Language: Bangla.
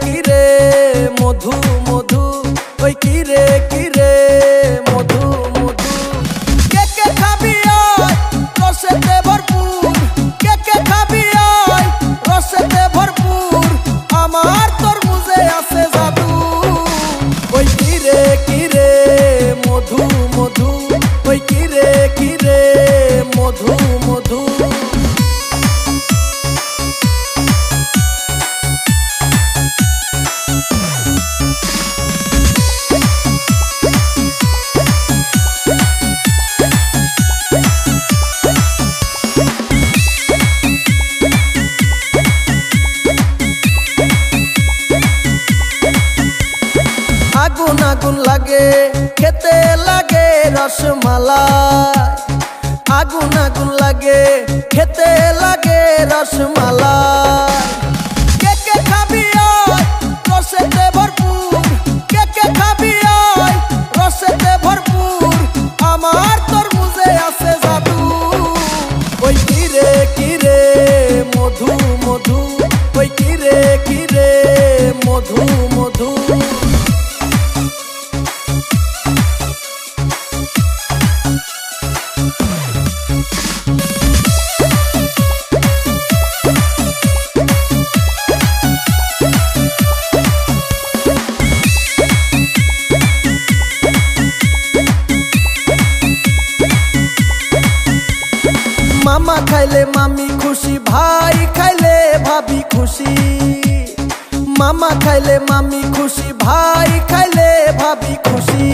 কিরে মধু মধু, ওই কিরে কিরে মধু মধু। কে কে খাবি আয় রসেতে ভরপুর, কে কে খাবি আয় রসেতে ভরপুর, আমার তরমুজে আছে জাদু। ওই কিরে কিরে মধু মধু, ওই কিরে কিরে মধু মধু। আগুন আগুন লাগে খেতে লাগে রসমালাই, আগুন আগুন লাগে খেতে লাগে রসমালাই। কে কে খাবি আয় রসেতে ভরপুর, কে কে খাবি আয় রসেতে ভরপুর, আমার তরমুজে আছে জাদু। ওই কিরে কিরে মধু মধু, ওই কিরে কিরে মধু মধু। মামা খাইলে মামি খুশি, ভাই খাইলে ভাবি খুশি। মামা খাইলে মামি খুশি, ভাই খাইলে ভাবি খুশি।